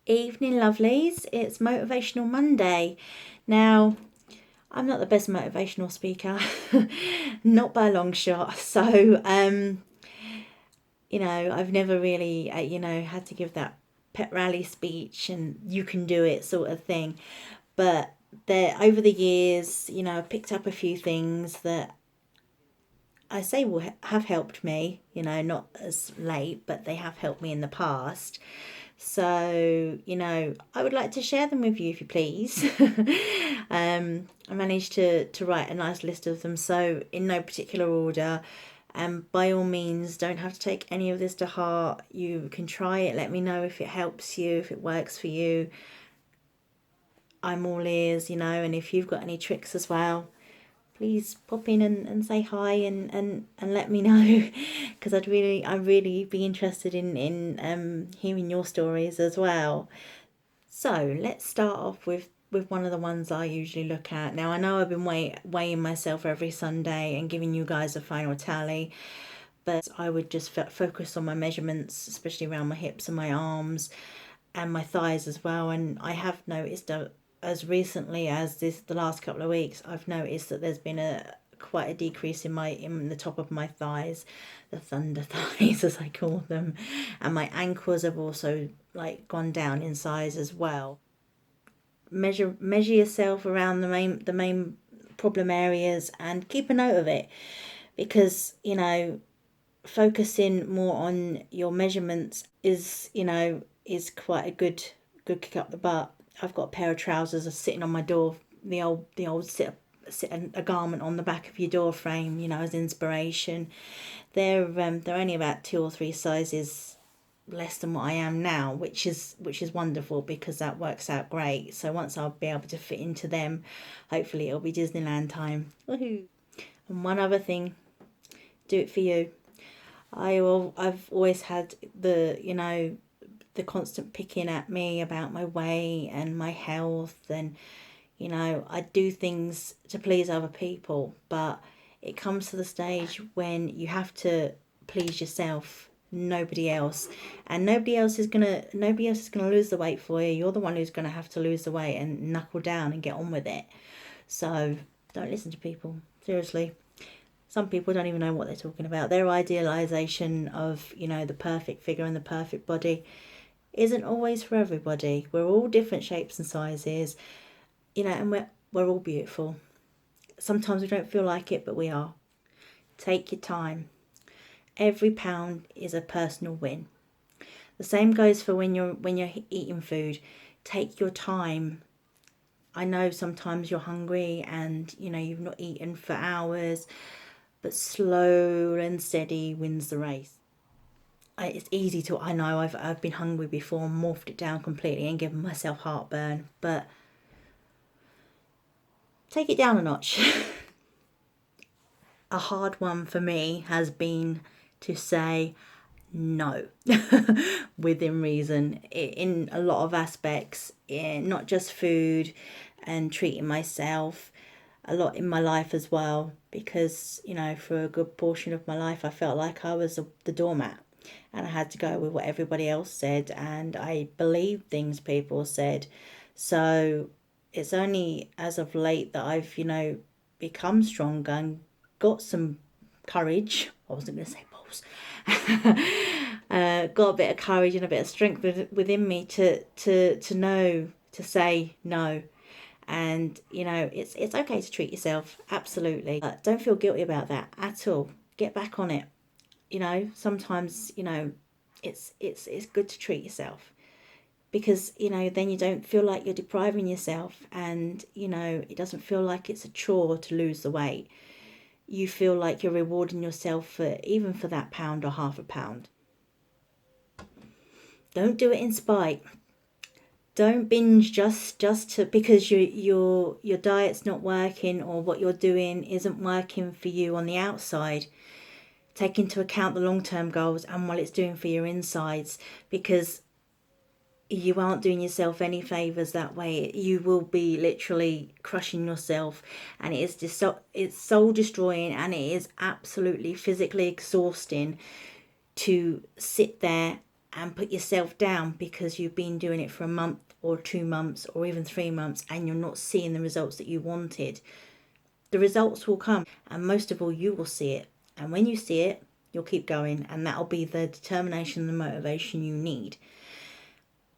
Evening, lovelies. It's Motivational Monday. Now, I'm not the best motivational speaker, not by a long shot. So, I've never really, had to give that pet rally speech and you can do it sort of thing. But there, over the years, I've picked up a few things that I say will have helped me, not as late, but they have helped me in the past. So, I would like to share them with you if you please. I managed to write a nice list of them, so in no particular order. And by all means, don't have to take any of this to heart. You can try it. Let me know if it helps you, if it works for you. I'm all ears, and if you've got any tricks as well, please pop in and say hi and let me know because I'd really be interested in hearing your stories as well. So let's start off with one of the ones I usually look at. Now I know I've been weighing myself every Sunday and giving you guys a final tally, but I would just focus on my measurements, especially around my hips and my arms and my thighs as well. And I have noticed as recently as the last couple of weeks, I've noticed that there's been a quite a decrease in the top of my thighs, the thunder thighs as I call them, and my ankles have also like gone down in size as well. Measure yourself around the main problem areas and keep a note of it, because focusing more on your measurements is quite a good kick up the butt. I've got a pair of trousers are sitting on my door, the old sit a garment on the back of your door frame, as inspiration. They're only about 2 or 3 sizes less than what I am now, which is wonderful because that works out great. So once I'll be able to fit into them, hopefully it'll be Disneyland time. Woohoo! And one other thing, do it for you. I've always had the constant picking at me about my weight and my health, and I do things to please other people, but it comes to the stage when you have to please yourself, nobody else. And nobody else is gonna lose the weight for you. You're the one who's gonna have to lose the weight and knuckle down and get on with it. So don't listen to people, seriously. Some people don't even know what they're talking about. Their idealization of the perfect figure and the perfect body isn't always for everybody. We're all different shapes and sizes, and we're all beautiful. Sometimes we don't feel like it, but we are. Take your time. Every pound is a personal win. The same goes for when you're eating food. Take your time. I know sometimes you're hungry and you've not eaten for hours, but slow and steady wins the race. It's easy to, I know I've been hungry before and morphed it down completely and given myself heartburn, but take it down a notch. A hard one for me has been to say no within reason in a lot of aspects, not just food and treating myself, a lot in my life as well, because for a good portion of my life I felt like I was the doormat and I had to go with what everybody else said and I believed things people said. So it's only as of late that I've become stronger and got some courage. I wasn't going to say balls. Got a bit of courage and a bit of strength within me to know to say no. And it's okay to treat yourself, absolutely. Don't feel guilty about that at all. Get back on it. Sometimes it's good to treat yourself, because then you don't feel like you're depriving yourself, and it doesn't feel like it's a chore to lose the weight. You feel like you're rewarding yourself for even for that pound or half a pound. Don't do it in spite. Don't binge just to because your diet's not working or what you're doing isn't working for you on the outside. Take into account the long-term goals and what it's doing for your insides, because you aren't doing yourself any favors that way. You will be literally crushing yourself, and it is just it's soul destroying, and it is absolutely physically exhausting to sit there and put yourself down because you've been doing it for a month or 2 months or even 3 months and you're not seeing the results that you wanted. The results will come, and most of all, you will see it. And when you see it, you'll keep going, and that'll be the determination and the motivation you need.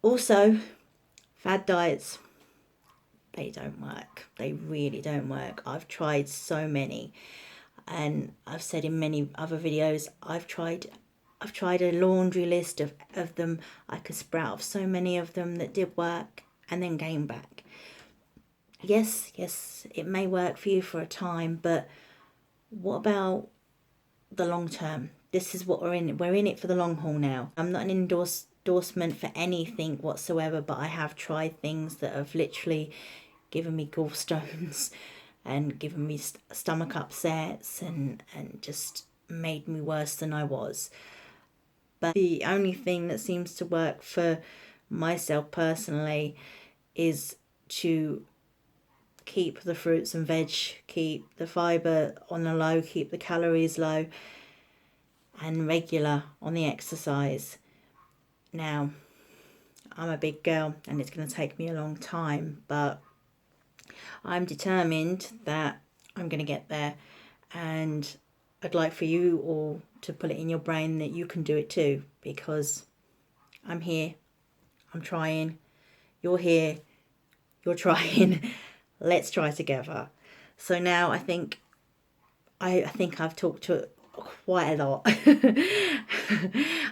Also, fad diets, they don't work. They really don't work. I've tried so many, and I've said in many other videos, I've tried a laundry list of them. I could sprout off so many of them that did work and then gain back. Yes, it may work for you for a time, but what about the long term? This is what we're in. We're in it for the long haul now. I'm not an endorsement for anything whatsoever, but I have tried things that have literally given me gallstones and given me stomach upsets and just made me worse than I was. But the only thing that seems to work for myself personally is to keep the fruits and veg, keep the fibre on the low, keep the calories low, and regular on the exercise. Now, I'm a big girl and it's going to take me a long time, but I'm determined that I'm going to get there, and I'd like for you all to put it in your brain that you can do it too, because I'm here, I'm trying, you're here, you're trying. Let's try together. So now I think I've talked to quite a lot.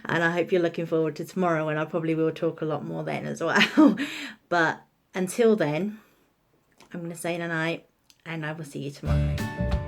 And I hope you're looking forward to tomorrow, when I probably will talk a lot more then as well. But until then, I'm going to say night, and I will see you tomorrow.